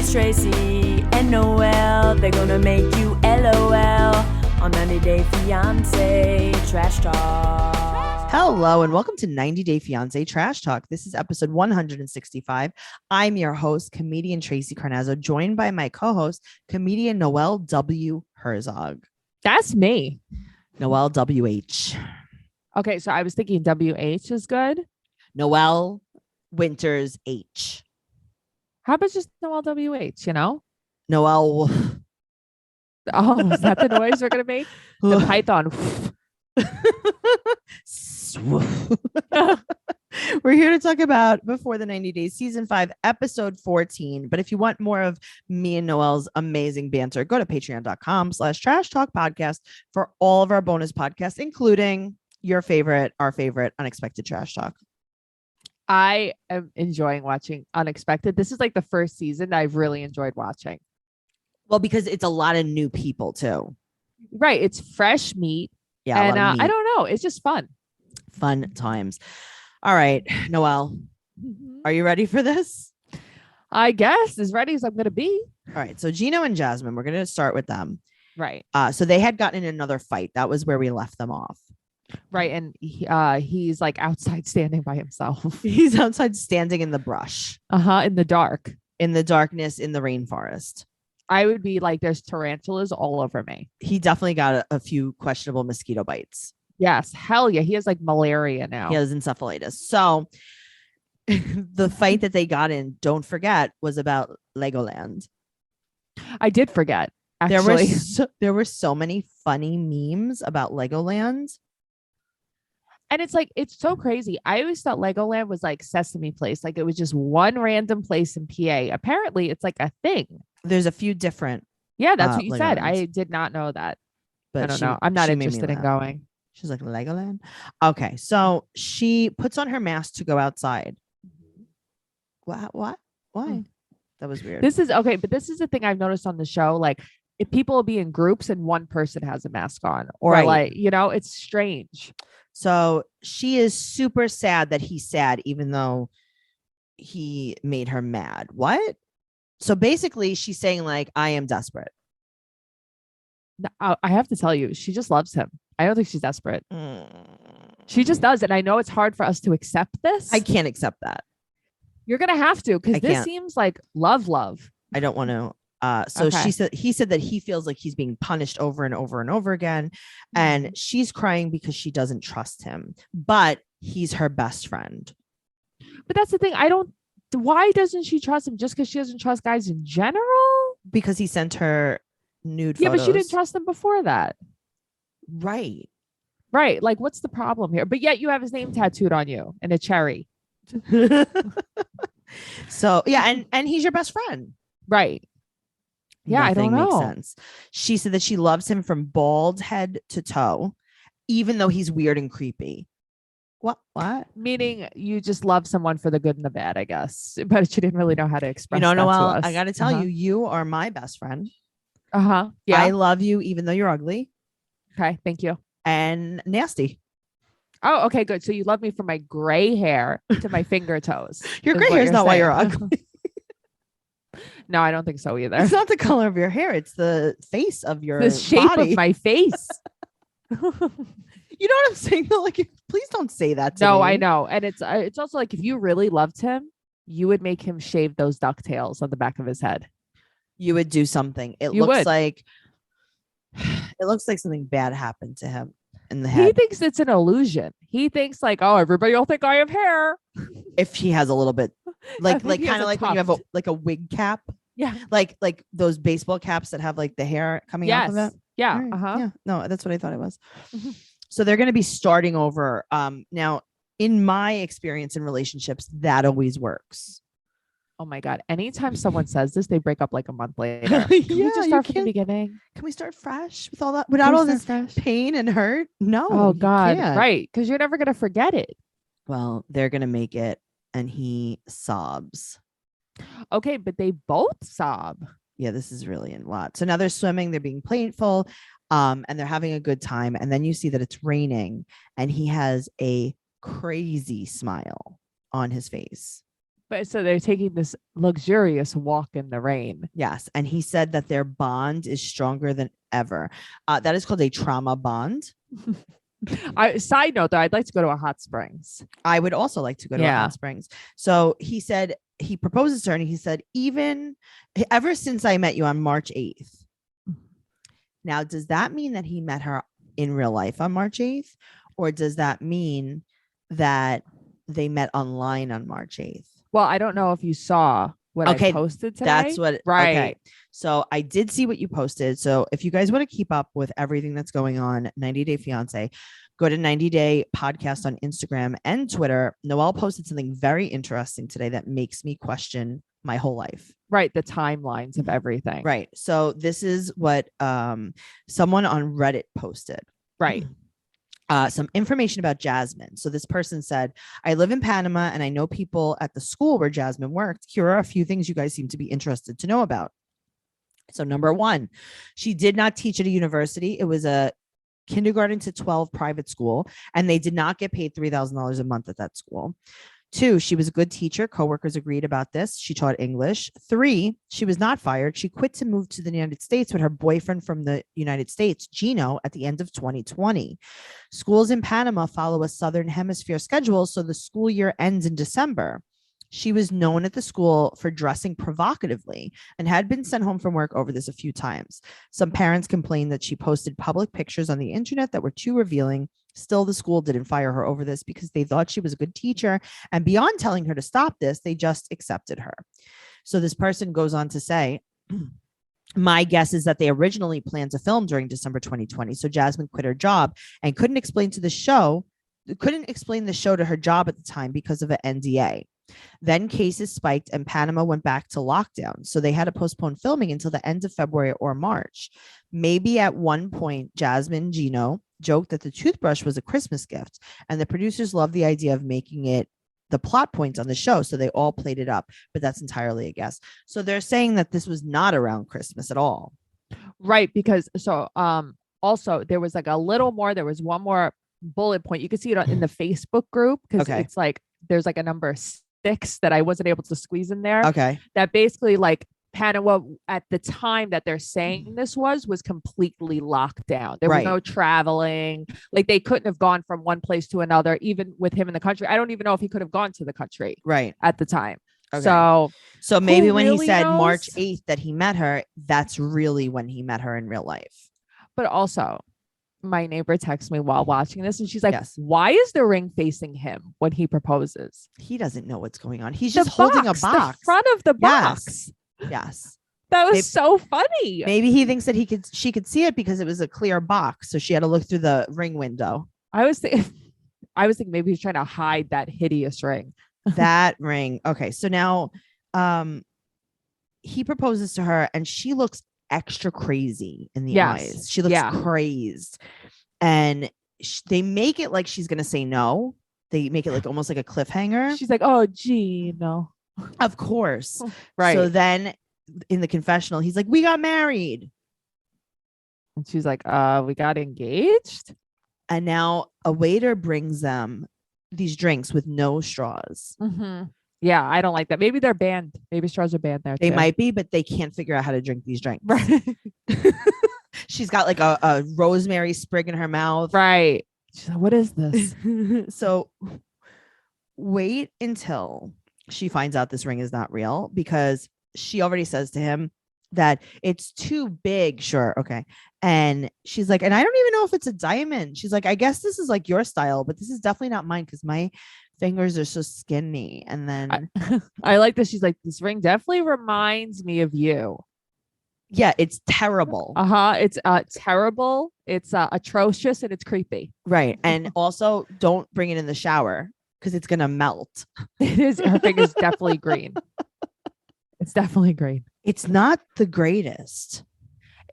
It's Tracey and Noelle. They're gonna make you LOL on 90 Day Fiancé Trash Talk. Hello and welcome to 90 Day Fiancé Trash Talk. This is episode 165. I'm your host, comedian Tracey Carnazzo, joined by my co-host, comedian Noelle W. Herzog. That's me. Noelle W.H. Okay, so I was thinking WH is good. Noelle Winters H. How about just Noelle WH, you know? Noelle. Oh, is that the noise we're going to make? The python. We're here to talk about Before the 90 Days, season 5, episode 14. But if you want more of me and Noelle's amazing banter, go to patreon.com/trash talk podcast for all of our bonus podcasts, including your favorite, our favorite, Unexpected Trash Talk. I am enjoying watching Unexpected. This is like the first season that I've really enjoyed watching. Well, because it's a lot of new people too. Right. It's fresh meat. Yeah. And I don't know. It's just fun. Fun times. All right, Noelle, are you ready for this? I guess as ready as I'm going to be. All right. So Gino and Jasmine, we're going to start with them. Right. So they had gotten in another fight. That was where we left them off. Right. And he's like outside standing by himself. He's outside standing in the brush. In the dark. In the darkness, in the rainforest. I would be like, there's tarantulas all over me. He definitely got a few questionable mosquito bites. Yes. Hell yeah. He has like malaria now. He has encephalitis. So the fight that they got in, don't forget, was about Legoland. I did forget. Actually, there were so many funny memes about Legoland. And it's like, it's so crazy. I always thought Legoland was like Sesame Place. Like it was just one random place in PA. Apparently it's like a thing. There's a few different. Yeah, that's what you said. Legolands. I did not know that. But I don't know. I'm not interested in going. She's like, Legoland. Okay. So she puts on her mask to go outside. What? Why? That was weird. This is okay. But this is the thing I've noticed on the show. Like if people will be in groups and one person has a mask on or Right. like, you know, it's strange. So she is super sad that he's sad, even though he made her mad. What? So basically she's saying like, I am desperate. I have to tell you, she just loves him. I don't think she's desperate. She just does. And I know it's hard for us to accept this. I can't accept that. You're going to have to, because this can't. seems like love. I don't want to. So Okay. he said that he feels like he's being punished over and over and over again. And she's crying because she doesn't trust him, but he's her best friend. But that's the thing. Why doesn't she trust him? Just because she doesn't trust guys in general? Because he sent her nude Yeah, photos. but she didn't trust him before that. Right. Right. Like, what's the problem here? But yet you have his name tattooed on you and a cherry. So yeah, and he's your best friend. Right. Yeah, I don't know. Makes sense. She said that she loves him from bald head to toe, even though he's weird and creepy. What? Meaning you just love someone for the good and the bad, I guess. But she didn't really know how to express that Noelle, to us. I got to tell you, you are my best friend. Yeah. I love you, even though you're ugly. Okay. Thank you. And nasty. Oh, okay, good. So you love me from my gray hair to my finger toes. Your gray hair is not why you're ugly. No, I don't think so either. It's not the color of your hair. It's the face of your The shape body. of my face. You know what I'm saying? Though? Like, please don't say that to me. No, I know. And it's also like if you really loved him, you would make him shave those ducktails on the back of his head. You would do something. It looks like something bad happened to him in the head. He thinks it's an illusion. He thinks like, oh, everybody will think I have hair. If he has a little bit, like he has kind of a like when you have a wig cap. Yeah. Like those baseball caps that have like the hair coming off of it. Yeah. Right. Yeah. No, that's what I thought it was. So they're going to be starting over. Now, in my experience in relationships, that always works. Oh my God. Anytime someone saes this, they break up like a month later. Can Yeah, we just start from the beginning? Can we start fresh with all that without all this pain and hurt? No. Oh you God. can't. Right. Because you're never going to forget it. Well, they're going to make it. And he sobs. Okay. But they both sob. Yeah, this is really a lot. So now they're swimming, they're being playful, and they're having a good time. And then you see that it's raining and he has a crazy smile on his face. But so they're taking this luxurious walk in the rain. Yes. And he said that their bond is stronger than ever. That is called a trauma bond. Side note though, I'd like to go to a hot springs. I would also like to go to a hot springs. So he said he proposes to her and he said, ever since I met you on March 8th. Now, does that mean that he met her in real life on March 8th? Or does that mean that they met online on March 8th? Well, I don't know if you saw what I posted today. That's what, right. Okay. So I did see what you posted. So if you guys want to keep up with everything that's going on, 90 Day Fiance, go to 90 Day Podcast on Instagram and Twitter. Noelle posted something very interesting today that makes me question my whole life. Right. The timelines of everything. Right. So this is what someone on Reddit posted. Right. Some information about Jasmine. So this person said, I live in Panama and I know people at the school where Jasmine worked. Here are a few things you guys seem to be interested to know about. So number one, she did not teach at a university. It was a kindergarten to 12 private school, and they did not get paid $3,000 a month at that school. 2, she was a good teacher. Coworkers agreed about this. She taught English. 3, she was not fired. She quit to move to the United States with her boyfriend from the United States, Gino, at the end of 2020. Schools in Panama follow a Southern Hemisphere schedule, so the school year ends in December. She was known at the school for dressing provocatively and had been sent home from work over this a few times. Some parents complained that she posted public pictures on the internet that were too revealing. Still, the school didn't fire her over this because they thought she was a good teacher. And beyond telling her to stop this, they just accepted her. So this person goes on to say, my guess is that they originally planned to film during December 2020. So Jasmine quit her job and couldn't explain the show to her job at the time because of an NDA. Then cases spiked and Panama went back to lockdown. So they had to postpone filming until the end of February or March. Maybe at one point, Jasmine Gino joked that the toothbrush was a Christmas gift, and the producers loved the idea of making it the plot point on the show. So they all played it up, but that's entirely a guess. So they're saying that this was not around Christmas at all. Right. Because also there was like a little more, there was one more bullet point. You can see it in the Facebook group because it's like, there's like a number 6 that I wasn't able to squeeze in there. Okay. That basically like Panama at the time that they're saying this was completely locked down. There was no traveling. Like they couldn't have gone from one place to another, even with him in the country. I don't even know if he could have gone to the country at the time. Okay. So maybe when he said March 8th that he met her, that's really when he met her in real life. But also, my neighbor texted me while watching this and she's like, why is the ring facing him when he proposes? He doesn't know what's going on. He's just holding a box. The front of the box. Yes. That was so funny. Maybe he thinks that she could see it because it was a clear box. So she had to look through the ring window. I was thinking maybe he's trying to hide that hideous ring. That ring. Okay. So now he proposes to her and she looks extra crazy in the eyes. She looks crazed. And they make it like she's going to say no. They make it like almost like a cliffhanger. She's like, oh, gee, no. Of course. Right. So then in the confessional, he's like, we got married. And she's like, we got engaged. And now a waiter brings them these drinks with no straws. Mm-hmm. Yeah, I don't like that. Maybe they're banned. Maybe straws are banned there. They too. might be, but they can't figure out how to drink these drinks. Right. She's got like a rosemary sprig in her mouth. Right. She's like, what is this? So wait until she finds out this ring is not real, because she already says to him that it's too big. Sure. Okay. And she's like, and I don't even know if it's a diamond. She's like, I guess this is like your style, but this is definitely not mine because my fingers are so skinny. And then I like that. She's like, this ring definitely reminds me of you. Yeah, it's terrible. It's terrible. It's atrocious and it's creepy. Right. And also don't bring it in the shower because it's gonna melt. It is. Her finger's definitely green. It's definitely green. It's not the greatest.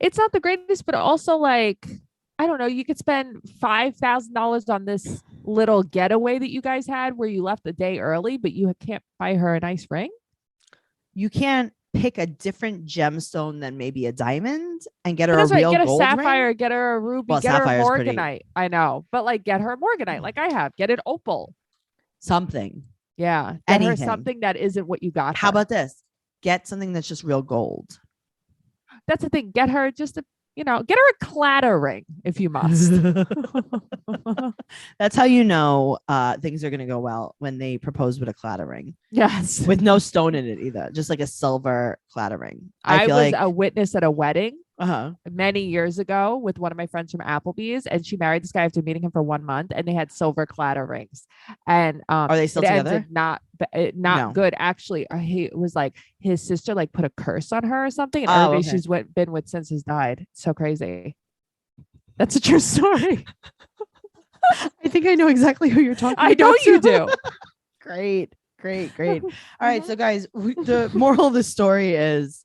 It's not the greatest, but also like, I don't know, you could spend $5,000 on this little getaway that you guys had where you left a day early, but you can't buy her a nice ring. You can't pick a different gemstone than maybe a diamond and get her a real get a gold sapphire, ring? Get her a ruby, Well, get her a sapphire's morganite. I know, but like get her a morganite like I have. Get an opal. Something. Yeah. Get her Anything. something that isn't what you got. How her. about this? Get something that's just real gold. That's the thing. Get her just a, get her a clatter ring if you must. That's how you know things are going to go well, when they propose with a clatter ring. Yes. With no stone in it either. Just like a silver clatter ring. I feel was like a witness at a wedding uh-huh. many years ago with one of my friends from Applebee's, and she married this guy after meeting him for 1 month, and they had silver clatter rings. And are they still it together? ended not No. good. Actually, he was like, his sister like put a curse on her or something, and Oh, everybody okay. she's been with since has died. It's so crazy. That's a true story. I think I know exactly who you're talking about. I know you do. Great. All right. So guys, the moral of the story is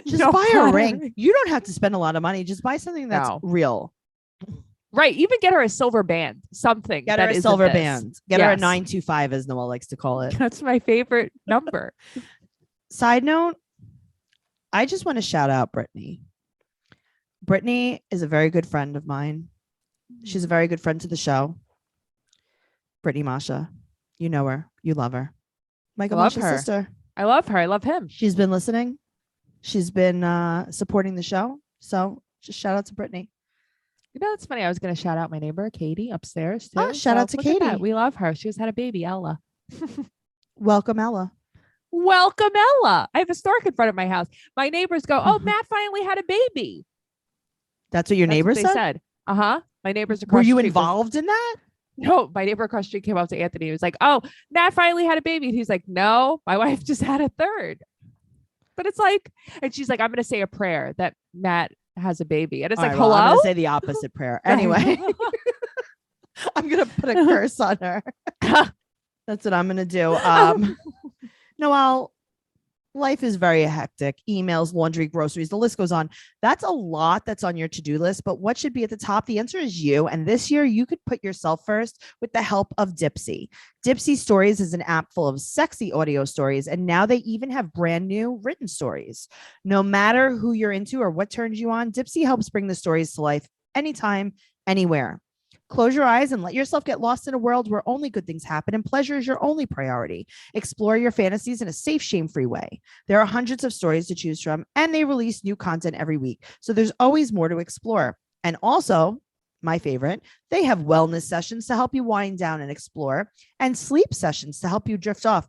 just No buy a clatter ring. You don't have to spend a lot of money. Just buy something that's real. Right. Even get her a silver band, something. Get her that a isn't silver this. band. Get her a Yes. 925, as Noelle likes to call it. That's my favorite number. Side note, I just want to shout out Brittany. Brittany is a very good friend of mine. She's a very good friend to the show. Brittany Masha. You know her. You love her. Michael Love Masha's her. sister. I love her. I love him. She's been listening. She's been supporting the show. So just shout out to Brittany. It's funny. I was going to shout out my neighbor, Katie, upstairs too. Oh, shout out to look at that. Katie. We love her. She just had a baby, Ella. Welcome, Ella. Welcome, Ella. I have a stork in front of my house. My neighbors go, "Oh, Matt finally had a baby." That's what your neighbor They said. My neighbors across Were you the street involved in that? No, my neighbor across the street came up to Anthony. He was like, "Oh, Matt finally had a baby." And he's like, "No, my wife just had a third." But it's like, and she's like, "I'm going to say a prayer that Matt has a baby." And it's All like, right, well, hello? I'm going to say the opposite prayer. Anyway, I'm going to put a curse on her. That's what I'm going to do. Noelle, life is very hectic. Emails, laundry, groceries, the list goes on. That's a lot that's on your to-do list, but what should be at the top? The answer is you. And this year you could put yourself first with the help of Dipsea. Dipsea Stories is an app full of sexy audio stories, and now they even have brand new written stories. No matter who you're into or what turns you on, Dipsea helps bring the stories to life anytime, anywhere. Close your eyes and let yourself get lost in a world where only good things happen and pleasure is your only priority. Explore your fantasies in a safe, shame-free way. There are hundreds of stories to choose from, and they release new content every week. So there's always more to explore. And also, my favorite, they have wellness sessions to help you wind down and explore, and sleep sessions to help you drift off.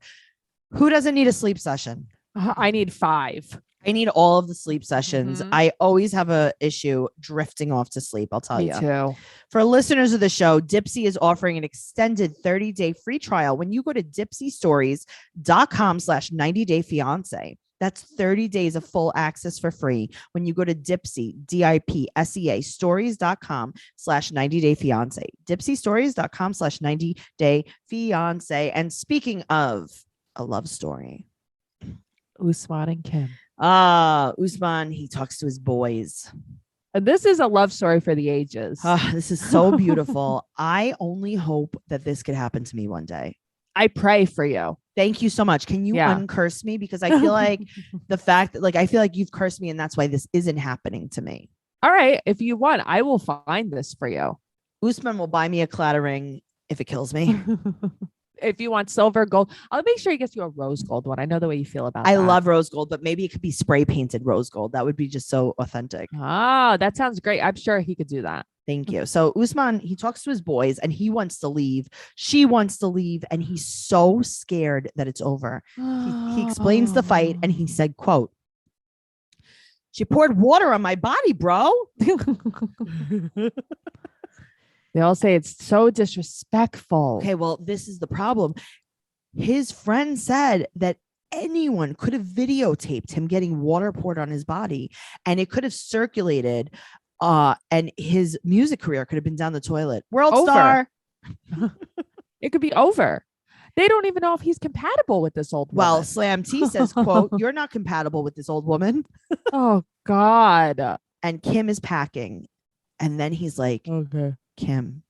Who doesn't need a sleep session? I need 5. I need all of the sleep sessions. I always have a issue drifting off to sleep. I'll tell you. Me too. For listeners of the show, Dipsea is offering an extended 30-day free trial when you go to dipseastories.com/90dayfiance. That's 30 days of full access for free when you go to Dipsea, DIPSEA, stories.com/90dayfiance. Dipseastories.com/90dayfiance. And speaking of a love story, Usman and Kim. Usman, he talks to his boys. And this is a love story for the ages. This is so beautiful. I only hope that this could happen to me one day. I pray for you. Thank you so much. Can you uncurse me? Because I feel like the fact that I feel like you've cursed me and that's why this isn't happening to me. All right. If you want, I will find this for you. Usman will buy me a clattering if it kills me. If you want silver, gold, I'll make sure he gets you a rose gold one. I know the way you feel about I that. love rose gold, but maybe it could be spray painted rose gold. That would be just so authentic. Oh, that sounds great. I'm sure he could do that. Thank you. So Usman, he talks to his boys and he wants to leave. She wants to leave. And he's so scared that it's over. He explains the fight and he said, quote, "She poured water on my body, bro." They all say it's so disrespectful. Okay, well, this is the problem. His friend said that anyone could have videotaped him getting water poured on his body and it could have circulated and his music career could have been down the toilet. World star. It could be over. They don't even know if he's compatible with this old woman. Well, Slam T says, quote, "You're not compatible with this old woman." Oh, God. And Kim is packing. And then he's like, Okay. "Kim,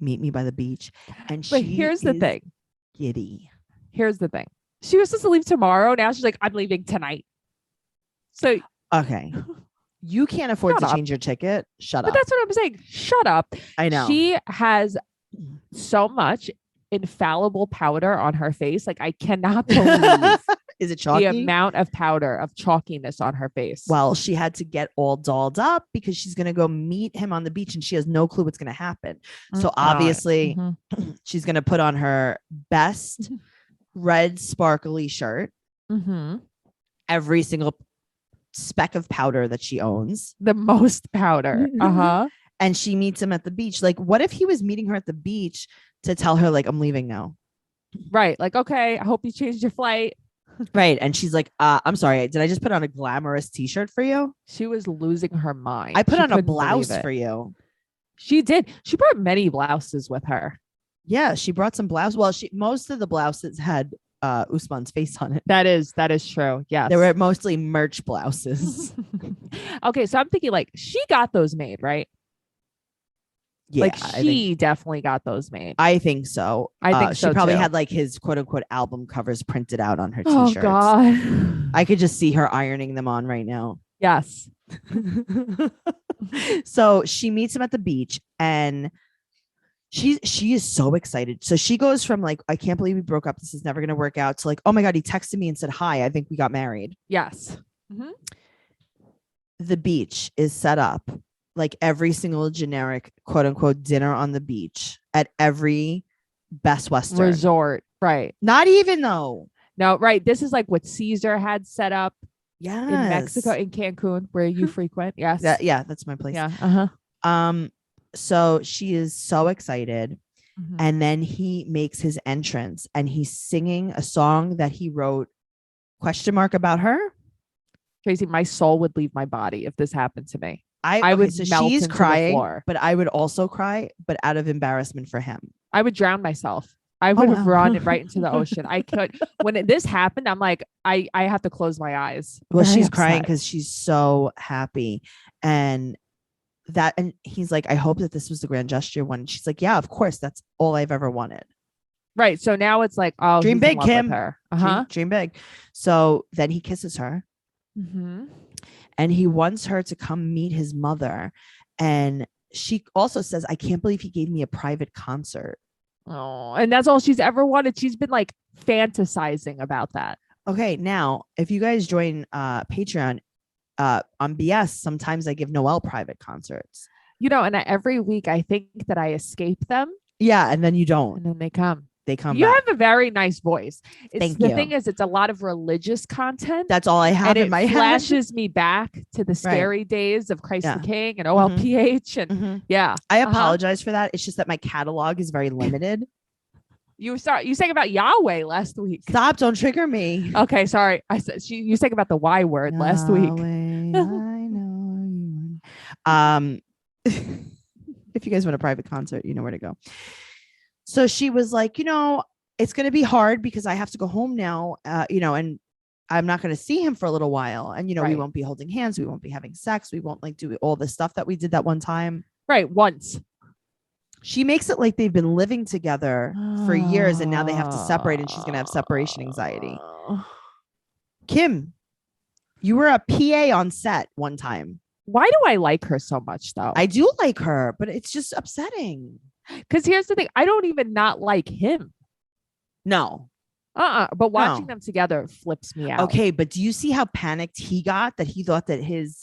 meet me by the beach." And But here's the thing. Giddy. Here's the thing. She was supposed to leave tomorrow. Now she's like, "I'm leaving tonight." So, okay. You can't afford to change your ticket. Shut up. But that's what I'm saying. Shut up. I know. She has so much infallible powder on her face. Like, I cannot believe Is it chalky? the amount of powder of chalkiness on her face. Well, she had to get all dolled up because she's going to go meet him on the beach and she has no clue what's going to happen. So obviously she's going to put on her best red sparkly shirt, every single speck of powder that she owns, the most powder. And she meets him at the beach. Like, what if he was meeting her at the beach to tell her, like, I'm leaving now? Right. Like, okay, I hope you changed your flight. Right. And she's like, I'm sorry. Did I just put on a glamorous t-shirt for you? She was losing her mind. I put She on a couldn't believe blouse it. for you. She did. She brought many blouses with her. Yeah, she brought some blouse. Well, most of the blouses had Usman's face on it. That is true. Yes. They were mostly merch blouses. Okay, so I'm thinking, like, she got those made, right? Yeah, Like, she definitely got those made. I think so. I think so she probably too. had like his quote unquote album covers printed out on her Oh t-shirts. God. I could just see her ironing them on right now. Yes. So she meets him at the beach and she is so excited. So she goes from like, I can't believe we broke up, this is never going to work out, to like, oh my God, he texted me and said, hi, I think we got married. Yes. The beach is set up like every single generic quote unquote dinner on the beach at every Best Western resort. Right. Not even though. No, right. This is like what Caesar had set up Yes. in Mexico, in Cancun, where you frequent. Yes. Yeah, that's my place. Yeah. So she is so excited. And then he makes his entrance and he's singing a song that he wrote about her. Tracey, my soul would leave my body if this happened to me. I would. So melt she's into the crying, floor. but I would also cry, but out of embarrassment for him. I would drown myself. I would have wow. run right into the ocean. I could. When this happened, I'm like, I have to close my eyes. Well, Very she's upset. crying because she's so happy. And he's like, I hope that this was the grand gesture one. She's like, yeah, of course. That's all I've ever wanted. Right. So now it's like, oh, dream he's in big, love Kim. with her. Dream big. So then he kisses her. And he wants her to come meet his mother. And she also says, I can't believe he gave me a private concert. Oh, and that's all she's ever wanted. She's been like fantasizing about that. Okay. Now, if you guys join Patreon on BS, sometimes I give Noelle private concerts. You know, and every week I think that I escape them. Yeah. And then you don't. And then they come. They come You back. have a very nice voice. Thank the you. thing is, it's a lot of religious content. That's all I have and in it my head. flashes me back to the scary days of Christ the King and OLPH. And I apologize for that. It's just that my catalog is very limited. You sang about Yahweh last week. Stop! Don't trigger me. Okay, sorry. I said you sang about the Y word last week. I know you. If you guys want a private concert, you know where to go. So she was like, it's going to be hard because I have to go home now, and I'm not going to see him for a little while. And, we won't be holding hands. We won't be having sex. We won't like do all the stuff that we did that one time. Right. Once. She makes it like they've been living together for years and now they have to separate and she's going to have separation anxiety. Kim, you were a PA on set one time. Why do I like her so much though? I do like her, but it's just upsetting. Because here's the thing. I don't even not like him. No. But watching them together flips me out. Okay. But do you see how panicked he got that he thought that his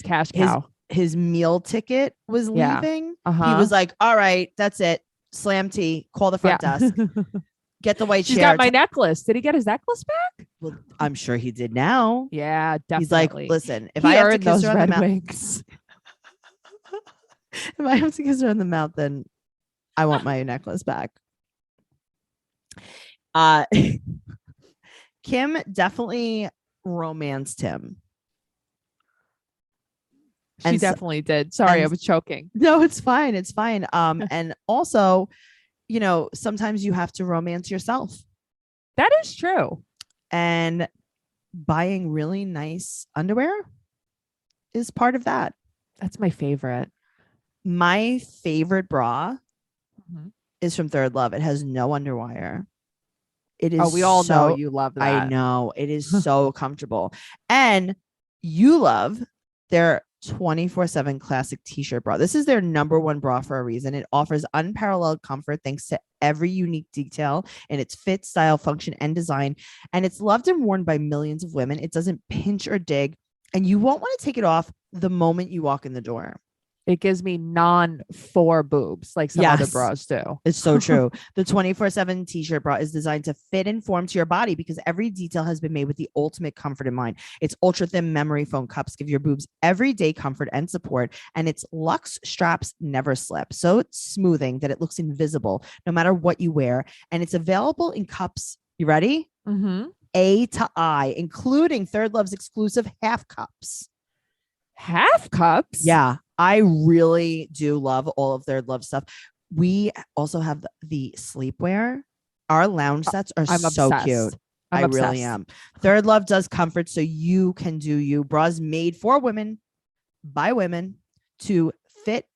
cash cow, his meal ticket was leaving? He was like, all right, that's it. Slam tea, call the front desk, get the white She's chair. got my necklace. Did he get his necklace back? Well, I'm sure he did now. Yeah, definitely. He's like, listen, if I have to kiss her on the mouth, if I have to kiss her on the mouth, then I want my necklace back. Kim definitely romanced him. She definitely did. Sorry, I was choking. No, it's fine. It's fine. And also, sometimes you have to romance yourself. That is true. And buying really nice underwear is part of that. That's my favorite. My favorite bra is from Third Love. It has no underwire. It is. Oh, we all know you love that. I know. It is so comfortable. And you love their 24/7 classic t-shirt bra. This is their number one bra for a reason. It offers unparalleled comfort thanks to every unique detail in its fit, style, function, and design. And it's loved and worn by millions of women. It doesn't pinch or dig, and you won't want to take it off the moment you walk in the door. It gives me non-4 boobs like some other bras do. It's so true. The 24/7 t-shirt bra is designed to fit and form to your body because every detail has been made with the ultimate comfort in mind. Its ultra thin memory foam cups give your boobs everyday comfort and support, and its luxe straps never slip. So it's smoothing that it looks invisible no matter what you wear. And it's available in cups. You ready? Mm-hmm. A to I, including Third Love's exclusive half cups. Half cups? Yeah. I really do love all of Third Love stuff. We also have the sleepwear. Our lounge sets are so obsessed. cute. I'm really obsessed. am. Third Love does comfort so you can do you. Bras made for women by women to fit,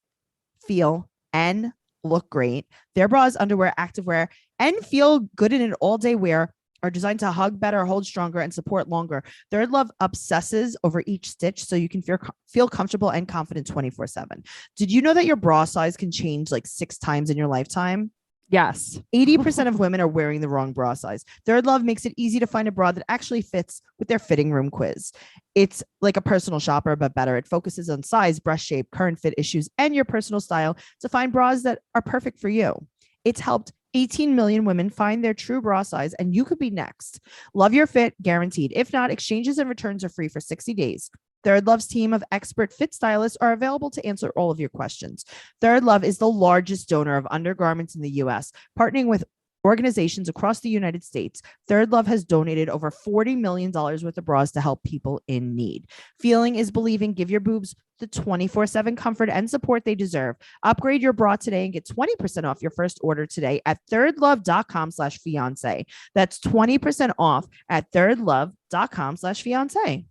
feel, and look great. Their bras, underwear, activewear, and feel good in an all-day wear are designed to hug better, hold stronger, and support longer. Third Love obsesses over each stitch so you can feel comfortable and confident 24/7. Did you know that your bra size can change like 6 times in your lifetime? Yes. 80% of women are wearing the wrong bra size. Third Love makes it easy to find a bra that actually fits with their fitting room quiz. It's like a personal shopper, but better. It focuses on size, breast shape, current fit issues, and your personal style to find bras that are perfect for you. It's helped 18 million women find their true bra size, and you could be next. Love your fit, guaranteed. If not, exchanges and returns are free for 60 days. Third Love's team of expert fit stylists are available to answer all of your questions. Third Love is the largest donor of undergarments in the U.S., partnering with organizations across the United States. Third Love has donated over $40 million worth of bras to help people in need. Feeling is believing. Give your boobs the 24/7 comfort and support they deserve. Upgrade your bra today and get 20% off your first order today at thirdlove.com/fiance. That's 20% off at thirdlove.com/fiance.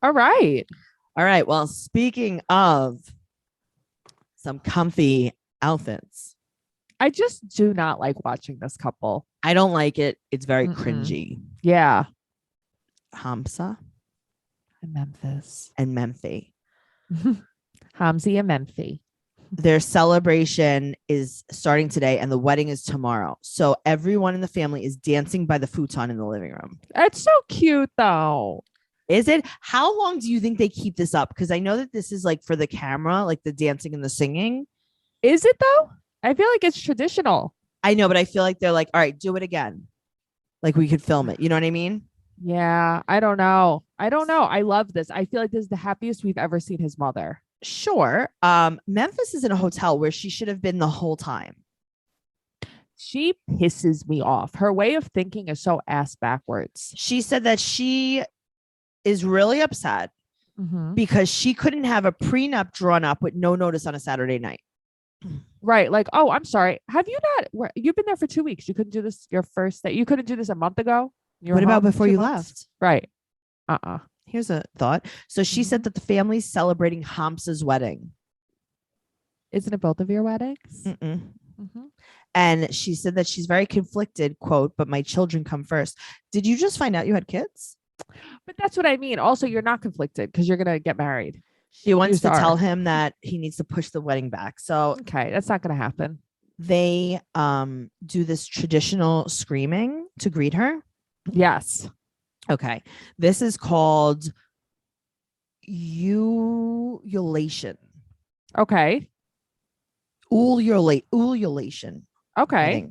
All right. All right. Well, speaking of some comfy outfits, I just do not like watching this couple. I don't like it. It's very cringy. Yeah. Hamza And Memphis. and Memphi. Hamza and Memphi. Their celebration is starting today and the wedding is tomorrow. So everyone in the family is dancing by the futon in the living room. It's so cute though. Is it? How long do you think they keep this up? Because I know that this is like for the camera, like the dancing and the singing. Is it though? I feel like it's traditional. I know, but I feel like they're like, all right, do it again. Like we could film it. You know what I mean? Yeah. I don't know. I love this. I feel like this is the happiest we've ever seen his mother. Sure. Memphis is in a hotel where she should have been the whole time. She pisses me off. Her way of thinking is so ass backwards. She said that she is really upset because she couldn't have a prenup drawn up with no notice on a Saturday night. Right. Like, oh, I'm sorry. Have you not? You've been there for 2 weeks. You couldn't do this your first day. You couldn't do this a month ago. What about before you left? Right. Here's a thought. So she said that the family's celebrating Hamza's wedding. Isn't it both of your weddings? And she said that she's very conflicted, quote, but my children come first. Did you just find out you had kids? But that's what I mean. Also, you're not conflicted because you're going to get married. She wants to tell him that he needs to push the wedding back. So okay, that's not going to happen. They do this traditional screaming to greet her. Yes. Okay. This is called ululation. Okay. Ululation. Okay.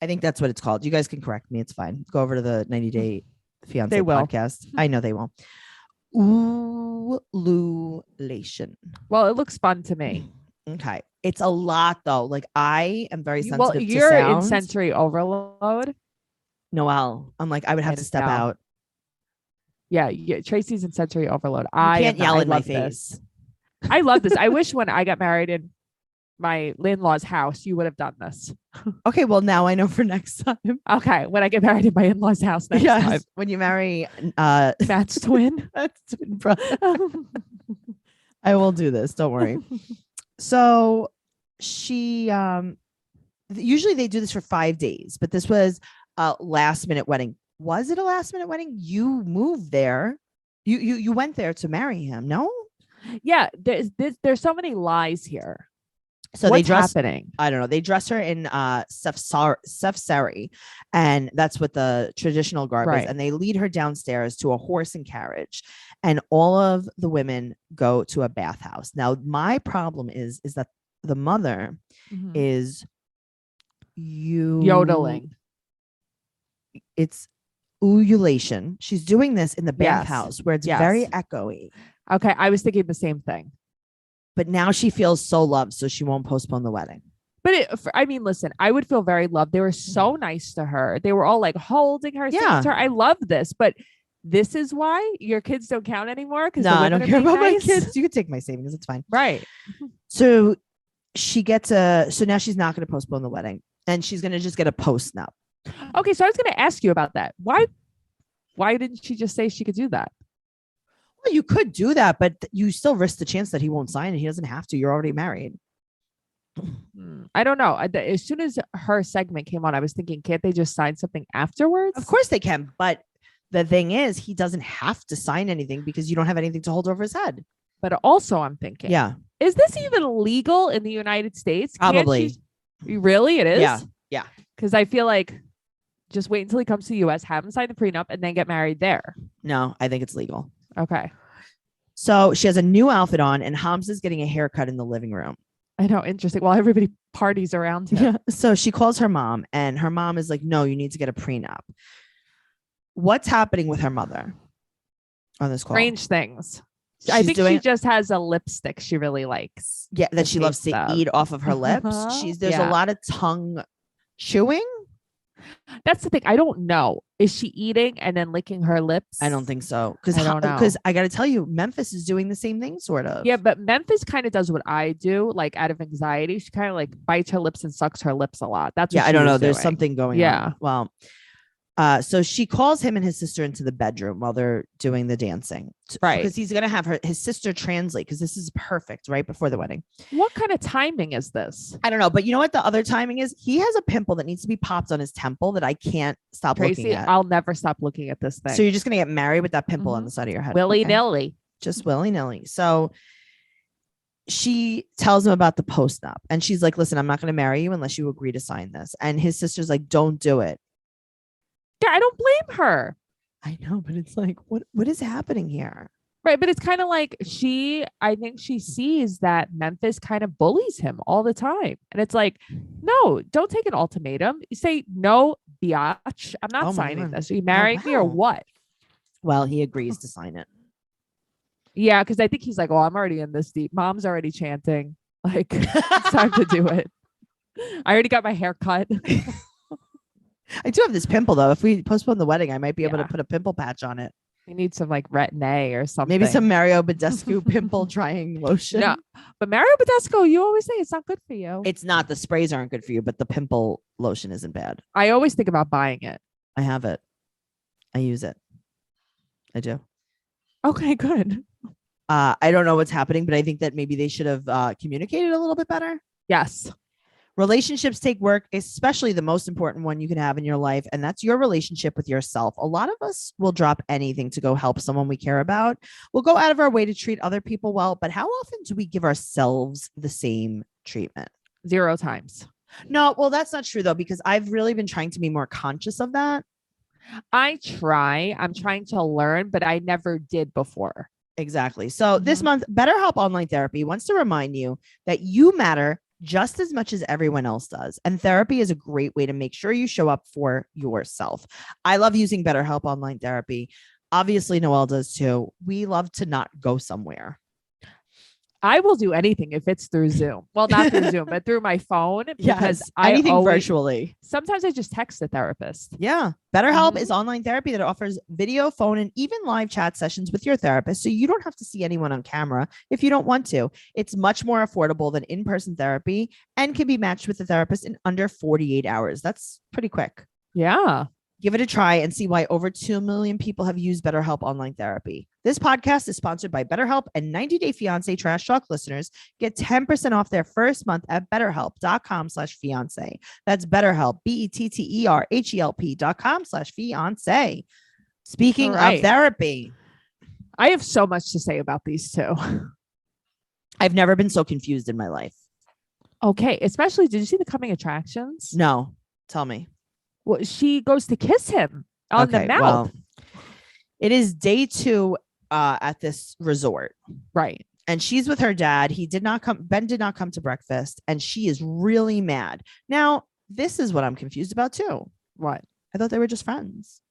I think that's what it's called. You guys can correct me. It's fine. Go over to the 90 Day Fiance podcast. I know they will. Ululation. Well, it looks fun to me. Okay. It's a lot though. Like I am very sensitive well, to you're sound. in sensory overload. Noelle, I'm like, I would have to step out. Yeah, Tracy's in sensory overload. You can't yell in my face. I love this. I wish when I got married in my in-laws' house, you would have done this. Okay, well now I know for next time. Okay, when I get married in my in-laws' house next time. When you marry Matt's twin. Matt's twin brother. I will do this. Don't worry. So she usually they do this for 5 days, but this was a last minute wedding. Was it a last minute wedding? You moved there. You went there to marry him, no? Yeah, there's so many lies here. So What's they dress. happening? I don't know. They dress her in sari, and that's what the traditional garb is. Right. And they lead her downstairs to a horse and carriage, and all of the women go to a bathhouse. Now, my problem is that the mother Mhm. is Yodeling. It's ululation. She's doing this in the Yes. bathhouse where it's Yes. very echoey. Okay, I was thinking the same thing. But now she feels so loved, so she won't postpone the wedding. But I mean, listen, I would feel very loved. They were so nice to her. They were all like holding her, singing to her. I love this, but this is why your kids don't count anymore. Because no, I don't care about my kids. You can take my savings. It's fine. Right. So she gets so now she's not going to postpone the wedding, and she's going to just get a post-nup. Okay, so I was going to ask you about that. Why didn't she just say she could do that? Well, you could do that, but you still risk the chance that he won't sign it. He doesn't have to. You're already married. I don't know. As soon as her segment came on, I was thinking, can't they just sign something afterwards? Of course they can, but the thing is, he doesn't have to sign anything because you don't have anything to hold over his head. But also, I'm thinking, yeah, is this even legal in the United States? Probably. Really, it is. Yeah. Because I feel like just wait until he comes to the U.S., have him sign the prenup, and then get married there. No, I think it's legal. Okay. So she has a new outfit on, and Hamza's getting a haircut in the living room. I know, interesting. While everybody parties around him. Yeah. So she calls her mom, and her mom is like, no, you need to get a prenup. What's happening with her mother on this call? Strange things. I think she just has a lipstick she really likes. Yeah, that she loves to eat off of her lips. There's a lot of tongue chewing. That's the thing. I don't know. Is she eating and then licking her lips? I don't think so. Because I got to tell you, Memphis is doing the same thing, sort of. Yeah, but Memphis kind of does what I do, like out of anxiety. She kind of like bites her lips and sucks her lips a lot. That's what I don't know. Doing. There's something going on. Well, so she calls him and his sister into the bedroom while they're doing the dancing. Right. Because he's going to have his sister translate, because this is perfect right before the wedding. What kind of timing is this? I don't know. But you know what the other timing is? He has a pimple that needs to be popped on his temple that I can't stop Tracey, looking at. I'll never stop looking at this thing. So you're just going to get married with that pimple on the side of your head. Willy-nilly. Just willy-nilly. So she tells him about the post-nup, and she's like, listen, I'm not going to marry you unless you agree to sign this. And his sister's like, don't do it. Yeah, I don't blame her. I know, but it's like, what is happening here? Right. But it's kind of like I think she sees that Memphis kind of bullies him all the time. And it's like, no, don't take an ultimatum. You say, no, biatch, I'm not signing this. Are you marrying me or what? Well, he agrees to sign it. Yeah, because I think he's like, oh, I'm already in this deep. Mom's already chanting. Like, it's time to do it. I already got my hair cut. I do have this pimple, though. If we postpone the wedding, I might be able to put a pimple patch on it. You need some like Retin-A or something. Maybe some Mario Badescu pimple drying lotion. No, but Mario Badescu, you always say it's not good for you. It's not. The sprays aren't good for you, but the pimple lotion isn't bad. I always think about buying it. I have it. I use it. I do. Okay, good. I don't know what's happening, but I think that maybe they should have communicated a little bit better. Yes. Relationships take work, especially the most important one you can have in your life. And that's your relationship with yourself. A lot of us will drop anything to go help someone we care about. We'll go out of our way to treat other people well. But how often do we give ourselves the same treatment? 0 times. No, well, that's not true, though, because I've really been trying to be more conscious of that. I'm trying to learn, but I never did before. Exactly. So this month, BetterHelp Online Therapy wants to remind you that you matter just as much as everyone else does. And therapy is a great way to make sure you show up for yourself. I love using BetterHelp Online Therapy. Obviously, Noelle does too. We love to not go somewhere. I will do anything if it's through Zoom. Well, not through Zoom, but through my phone. Because anything virtually. Sometimes I just text the therapist. Yeah. BetterHelp is online therapy that offers video, phone, and even live chat sessions with your therapist. So you don't have to see anyone on camera if you don't want to. It's much more affordable than in-person therapy and can be matched with a therapist in under 48 hours. That's pretty quick. Yeah. Give it a try and see why over 2 million people have used BetterHelp Online Therapy. This podcast is sponsored by BetterHelp, and 90 Day Fiancé Trash Talk listeners get 10% off their first month at betterhelp.com/fiancé. That's BetterHelp, BetterHelp.com/fiancé. Speaking of therapy. I have so much to say about these two. I've never been so confused in my life. Okay. Especially, did you see the coming attractions? No, tell me. Well, she goes to kiss him on the mouth. Well, it is day 2 at this resort. Right. And she's with her dad. Ben did not come to breakfast, and she is really mad. Now, this is what I'm confused about too. What? I thought they were just friends.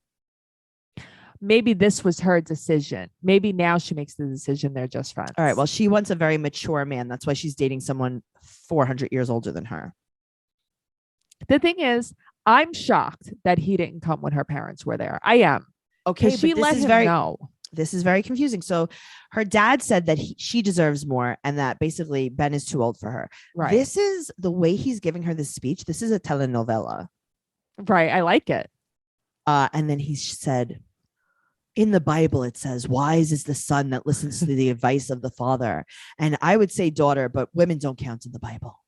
Maybe this was her decision. Maybe now she makes the decision they're just friends. All right. Well, she wants a very mature man. That's why she's dating someone 400 years older than her. The thing is, I'm shocked that he didn't come when her parents were there. I am. Okay, she but let him know. This is very confusing. So her dad said that she deserves more and that basically Ben is too old for her. Right. This is the way he's giving her this speech. This is a telenovela. Right. I like it. And then he said, in the Bible, it says, wise is the son that listens to the advice of the father. And I would say daughter, but women don't count in the Bible.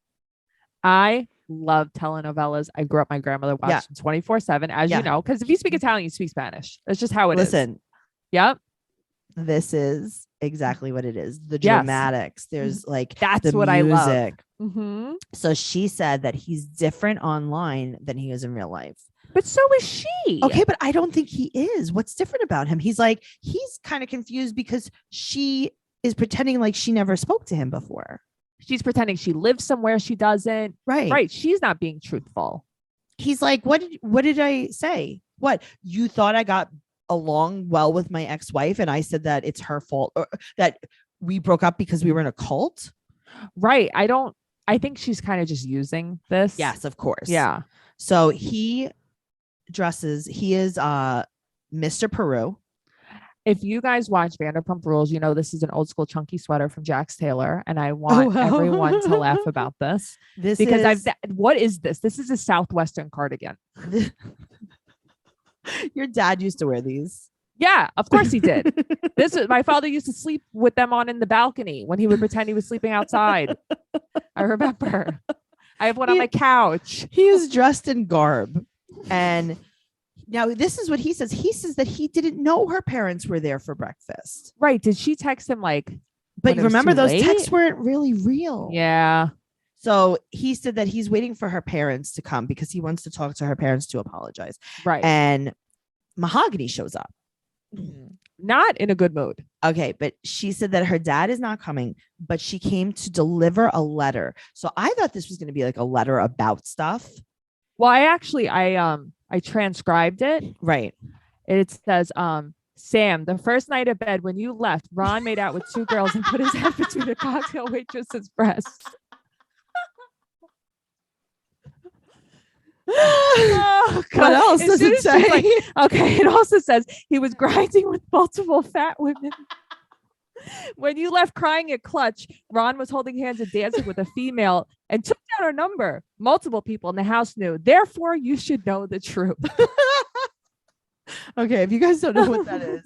I love telenovelas. I grew up, my grandmother watched them 24/7, as you know, because if you speak Italian, you speak Spanish. That's just how it is. Listen. Yep. This is exactly what it is. The dramatics. There's like that's the what music. I love. Mm-hmm. So she said that he's different online than he is in real life. But so is she. Okay, but I don't think he is. What's different about him? He's kind of confused because she is pretending like she never spoke to him before. She's pretending she lives somewhere she doesn't. Right. Right. She's not being truthful. He's like, what did I say? What? You thought I got along well with my ex-wife and I said that it's her fault or that we broke up because we were in a cult? Right. I think she's kind of just using this. Yes, of course. Yeah. So he is Mr. Peru. If you guys watch Vanderpump Rules, you know this is an old school chunky sweater from Jax Taylor, and I want everyone to laugh about this. What is this? This is a Southwestern cardigan. Your dad used to wear these. Yeah, of course he did. My father used to sleep with them on in the balcony when he would pretend he was sleeping outside. I remember. I have one on my couch. He was dressed in garb. And now this is what he says. He says that he didn't know her parents were there for breakfast. Right. Did she text him but remember those texts weren't really real. Yeah. So he said that he's waiting for her parents to come because he wants to talk to her parents to apologize. Right. And Mahogany shows up. Not in a good mood. Okay. But she said that her dad is not coming, but she came to deliver a letter. So I thought this was going to be like a letter about stuff. Well, I transcribed it. Right. It says, Sam, the first night of bed when you left, Ron made out with 2 girls and put his head between a cocktail waitress's breasts. Oh, what else does it say? It also says he was grinding with multiple fat women. When you left crying at Clutch, Ron was holding hands and dancing with a female and took down her number. Multiple people in the house knew. Therefore, you should know the truth. Okay, if you guys don't know what that is,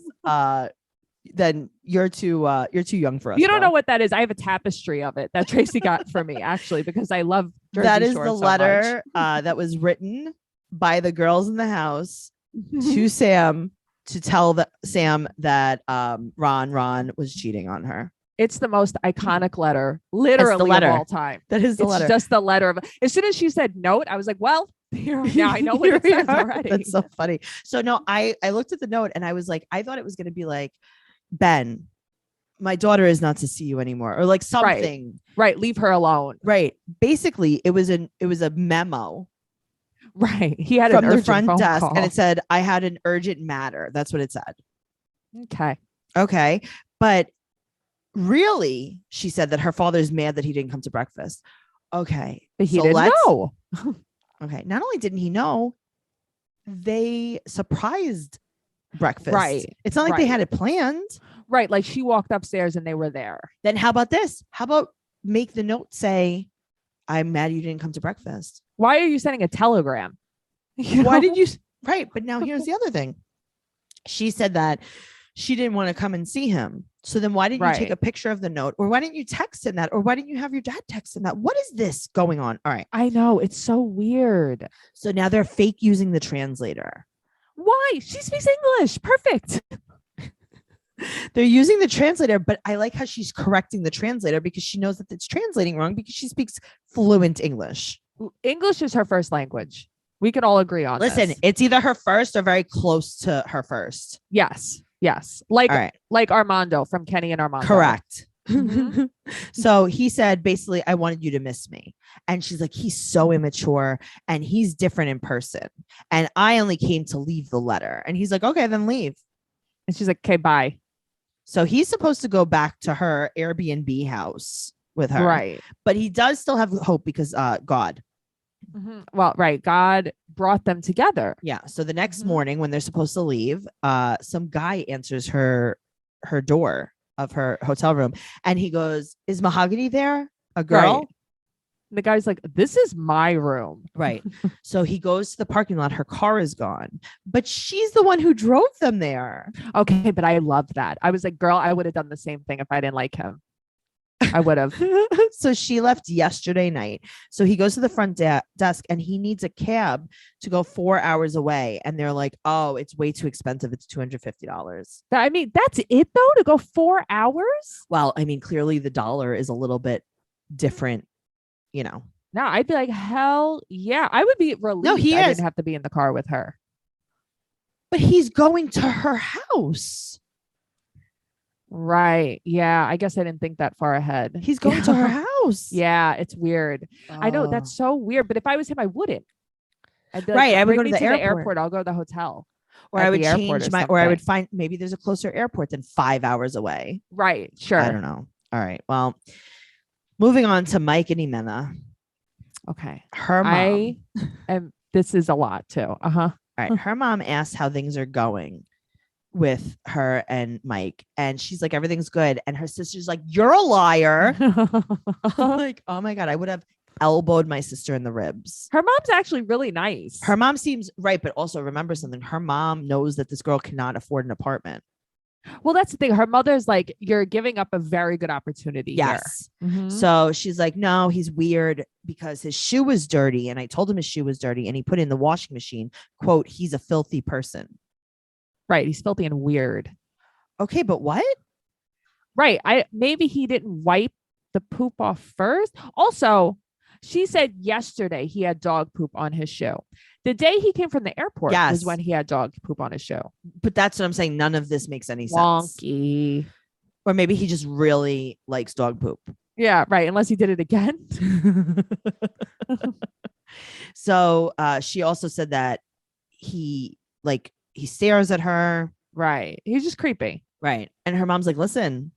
then you're too young for us. You don't know what that is. I have a tapestry of it that Tracey got for me, actually, because I love Jersey that is Shore the letter that was written by the girls in the house to Sam to tell Sam that Ron was cheating on her. It's the most iconic letter, literally of all time. That is the letter. It's just the letter of. As soon as she said note, I was like, well, now I know what it says already. That's so funny. So no, I looked at the note and I was like, I thought it was going to be like, Ben, my daughter is not to see you anymore, or like something. Right. Leave her alone. Right. Basically, it was a memo. Right. He had from an the urgent front phone desk call. and it said, I had an urgent matter. That's what it said. Okay. But really, she said that her father's mad that he didn't come to breakfast. Okay. But he didn't know. Okay. Not only didn't he know, they surprised breakfast. Right. It's not like they had it planned. Right. Like she walked upstairs and they were there. Then how about this? How about make the note say, I'm mad you didn't come to breakfast. Why are you sending a telegram? Why did you? Right. But now here's the other thing. She said that she didn't want to come and see him. So then why didn't you take a picture of the note? Or why didn't you text him that? Or why didn't you have your dad text him that? What is this going on? All right. I know. It's so weird. So now they're fake using the translator. Why? She speaks English. Perfect. They're using the translator, but I like how she's correcting the translator because she knows that it's translating wrong because she speaks fluent English. English is her first language. We can all agree on Listen, this. it's either her first or very close to her first. Yes. Like All right. like Armando from Kenny and Armando. Correct. Mhm. So he said, basically, I wanted you to miss me. And she's like, he's so immature and he's different in person. And I only came to leave the letter. And he's like, okay, then leave. And she's like, okay, bye. So he's supposed to go back to her Airbnb house with her. Right. But he does still have hope because God. Well, right. God brought them together. Yeah. So the next Mhm. morning when they're supposed to leave, some guy answers her door of her hotel room. And he goes, is Mahogany there? A girl? Right. The guy's like, this is my room. Right. So he goes to the parking lot. Her car is gone, but she's the one who drove them there. Okay, but I love that. I was like, girl, I would have done the same thing if I didn't like him. I would have. So she left yesterday night. So he goes to the front desk and he needs a cab to go 4 hours away. And they're like, oh, it's way too expensive. It's $250. I mean, that's it though, to go 4 hours? Well, I mean, clearly the dollar is a little bit different, you know. No, I'd be like, hell yeah. I would be relieved No, he I is. didn't have to be in the car with her. But he's going to her house. Right. Yeah. I guess I didn't think that far ahead. He's going to her house. Yeah, it's weird. I know that's so weird, but if I was him, I wouldn't. I'd be like, Right, I would bring go to to the the airport. I'll go to the hotel. Or at I would the airport change or or I would something. find maybe there's a closer airport than 5 hours away. Right. Sure. I don't know. All right. Well, moving on to Mike and Imena. Okay. Her mom. This is a lot too. All right. Her mom asked how things are going with her and Mike. And she's like, everything's good. And her sister's like, you're a liar. I'm like, oh my God, I would have elbowed my sister in the ribs. Her mom's actually really nice. Her mom seems right, but also remember something. Her mom knows that this girl cannot afford an apartment. Well, that's the thing. Her mother's like, you're giving up a very good opportunity. Yes. Here. Mhm. So she's like, no, he's weird because his shoe was dirty. And I told him his shoe was dirty and he put it in the washing machine. Quote, he's a filthy person. Right. He's filthy and weird. Okay, but what? Right. Maybe he didn't wipe the poop off first. Also, she said yesterday he had dog poop on his shoe. The day he came from the airport was Yes. when he had dog poop on his shoe. But that's what I'm saying. None of this makes any sense. Wonky. Or maybe he just really likes dog poop. Yeah, right. Unless he did it again. So she also said that he stares at her. Right. He's just creepy. Right. And her mom's like, listen,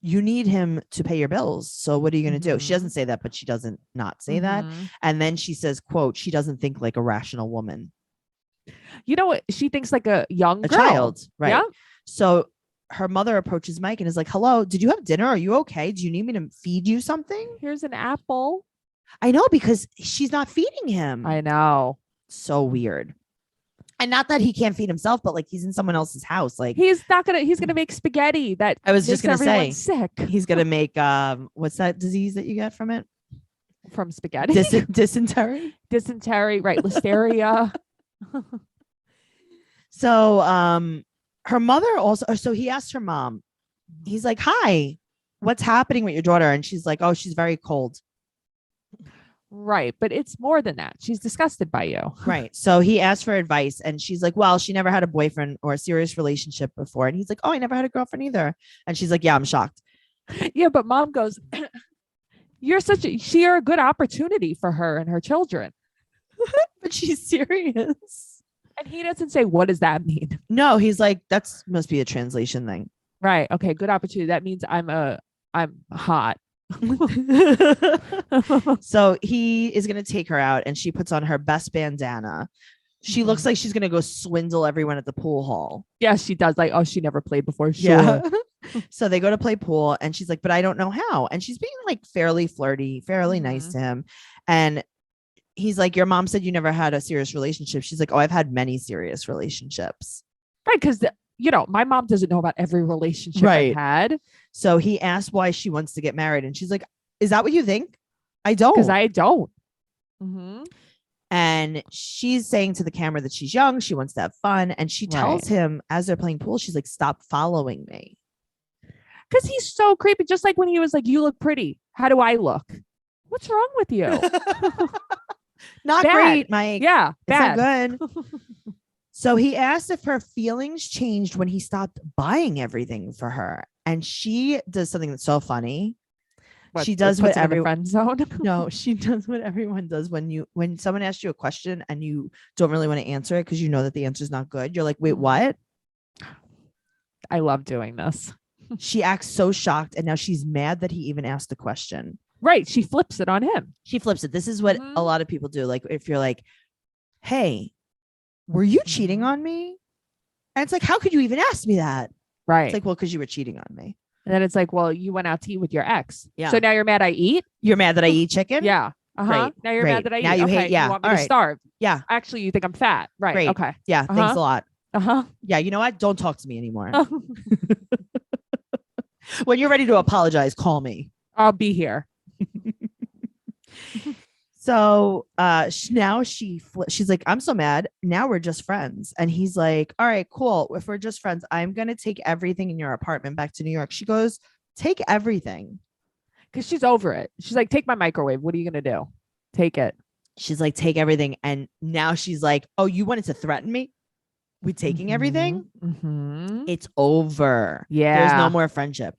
you need him to pay your bills. So what are you going to do? She Mhm. doesn't say that, but she doesn't not say that. Mhm. And then she says, quote, she doesn't think like a rational woman. You know what? She thinks like a young A girl. child. Right. Yeah. So her mother approaches Mike and is like, hello, did you have dinner? Are you okay? Do you need me to feed you something? Here's an apple. I know, because she's not feeding him. I know. So weird. And not that he can't feed himself, but like he's in someone else's house. Like He's gonna make spaghetti that I was just makes gonna everyone say sick he's gonna make what's that disease that you get from it? from spaghetti. Dysentery. Dysentery, right? Listeria. So her mother also, so he asked her mom, he's like, hi, what's happening with your daughter? And she's like, oh, she's very cold. Right. But it's more than that. She's disgusted by you. Right. So he asked for advice and she's like, well, she never had a boyfriend or a serious relationship before. And he's like, oh, I never had a girlfriend either. And she's like, yeah, I'm shocked. Yeah. But mom goes, you're a good opportunity for her and her children. But she's serious. And he doesn't say, what does that mean? No, he's like, that's must be a translation thing. Right. Okay. Good opportunity. That means I'm hot. So he is going to take her out and she puts on her best bandana. She looks like she's going to go swindle everyone at the pool hall. Yes, she does. Like, oh, she never played before. Sure. Yeah. So they go to play pool and she's like, but I don't know how. And she's being like fairly flirty, fairly nice to him. And he's like, your mom said you never had a serious relationship. She's like, oh, I've had many serious relationships. Right. Because, my mom doesn't know about every relationship Right. I've had. So he asked why she wants to get married. And she's like, is that what you think? I don't. Because I don't. Mm-hmm. And she's saying to the camera that she's young, she wants to have fun. And she tells him as they're playing pool, she's like, stop following me. Because he's so creepy. Just like when he was like, you look pretty. How do I look? What's wrong with you? Not Bad. great, Mike. Yeah, it's not bad. good. So he asked if her feelings changed when he stopped buying everything for her. And she does something that's so funny. She does what every friend zone. No, she does what everyone does when someone asks you a question and you don't really want to answer it because you know that the answer is not good. You're like, wait, what? I love doing this. She acts so shocked, and now she's mad that he even asked the question. Right. She flips it on him. She flips it. This is what a lot of people do. Like if you're like, hey, were you cheating on me? And it's like, how could you even ask me that? Right. It's like, well, because you were cheating on me. And then it's like, well, you went out to eat with your ex. Yeah. So now you're mad I eat? You're mad that I eat chicken? Yeah. Great. Now you're Great. mad that I eat. Now you hate. Yeah. You want me All to right. starve? Yeah. Actually, you think I'm fat. Right. Great. Okay. Yeah. Thanks a lot. Uh-huh. Yeah. You know what? Don't talk to me anymore. When you're ready to apologize, call me. I'll be here. So now she's like, I'm so mad. Now we're just friends. And he's like, all right, cool. If we're just friends, I'm going to take everything in your apartment back to New York. She goes, take everything. Because she's over it. She's like, take my microwave. What are you going to do? Take it. She's like, take everything. And now she's like, oh, you wanted to threaten me with taking everything? It's over. Yeah. There's no more friendship.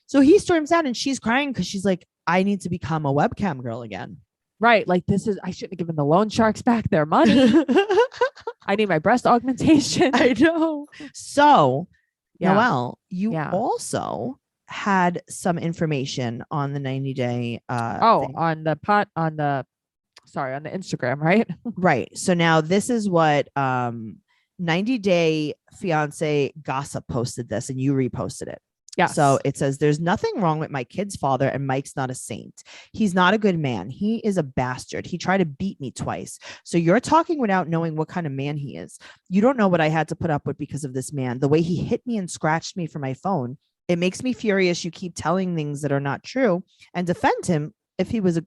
So he storms out and she's crying because she's like, I need to become a webcam girl again. Right. Like I shouldn't have given the loan sharks back their money. I need my breast augmentation. I know. So, Yeah. Noelle, you also had some information on the 90-day. On the Instagram, right? Right. So now this is what 90-day fiance gossip posted this and you reposted it. Yeah. So it says, there's nothing wrong with my kid's father and Mike's not a saint. He's not a good man. He is a bastard. He tried to beat me twice. So you're talking without knowing what kind of man he is. You don't know what I had to put up with because of this man. The way he hit me and scratched me for my phone. It makes me furious. You keep telling things that are not true and defend him if he was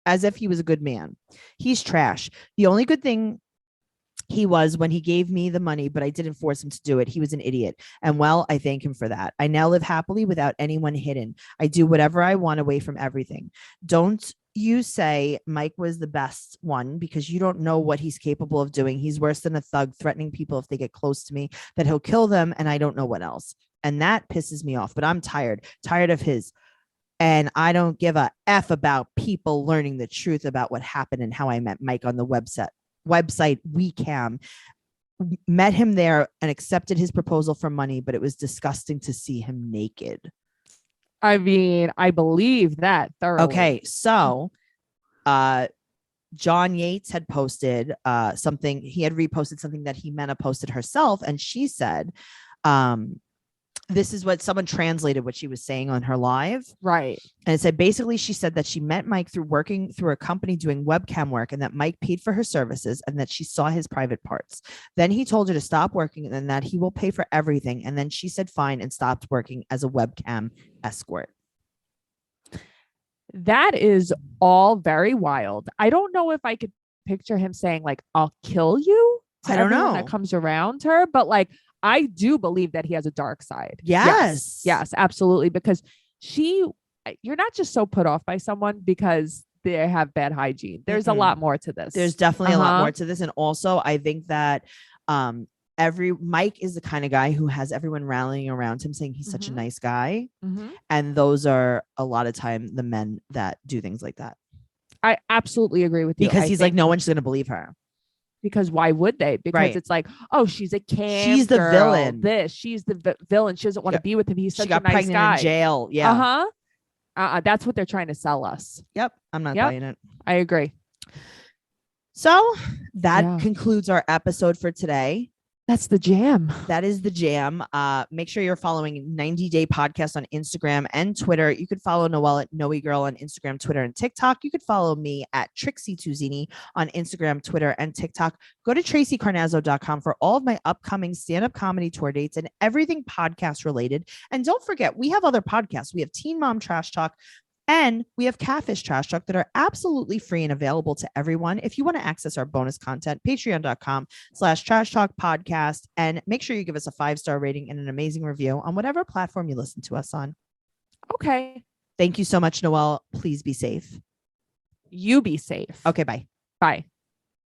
as if he was a good man. He's trash. The only good thing he was when he gave me the money, but I didn't force him to do it. He was an idiot. And well, I thank him for that. I now live happily without anyone hidden. I do whatever I want away from everything. Don't you say Mike was the best one because you don't know what he's capable of doing. He's worse than a thug, threatening people if they get close to me, that he'll kill them. And I don't know what else. And that pisses me off, but I'm tired of his. And I don't give a F about people learning the truth about what happened and how I met Mike on the website WeCam. Met him there and accepted his proposal for money, but it was disgusting to see him naked. I mean, I believe that thoroughly. Okay, so John Yates had posted something. He had reposted something that Jimena posted herself, and she said, this is what someone translated what she was saying on her live. Right. And it said, basically, she said that she met Mike through working through a company doing webcam work and that Mike paid for her services and that she saw his private parts. Then he told her to stop working and that he will pay for everything. And then she said, fine, and stopped working as a webcam escort. That is all very wild. I don't know if I could picture him saying like, I'll kill you. I don't know. That comes around her, but like, I do believe that he has a dark side. Yes, absolutely. Because you're not just so put off by someone because they have bad hygiene. There's a lot more to this. There's definitely a lot more to this. And also I think that Mike is the kind of guy who has everyone rallying around him saying he's such a nice guy. And those are a lot of time the men that do things like that. I absolutely agree with you. Because he's like, no one's going to believe her. Because why would they? Because it's like, oh, she's a cam she's the girl. villain. She's the villain. She doesn't want to be with him. He's such a nice guy. She got pregnant in jail. Yeah. That's what they're trying to sell us. Yep. I'm not buying it. I agree. So that concludes our episode for today. That's the jam. That is the jam. Make sure you're following 90-Day Podcast on Instagram and Twitter. You could follow Noelle at Noe Girl on Instagram, Twitter, and TikTok. You could follow me at Tracey Tuzini on Instagram, Twitter, and TikTok. Go to TraceyCarnazzo.com for all of my upcoming stand-up comedy tour dates and everything podcast related. And don't forget, we have other podcasts. We have Teen Mom Trash Talk And we have Catfish Trash Talk that are absolutely free and available to everyone. If you want to access our bonus content, patreon.com/trash talk podcast. And make sure you give us a 5-star rating and an amazing review on whatever platform you listen to us on. Okay. Thank you so much, Noelle. Please be safe. You be safe. Okay, bye. Bye.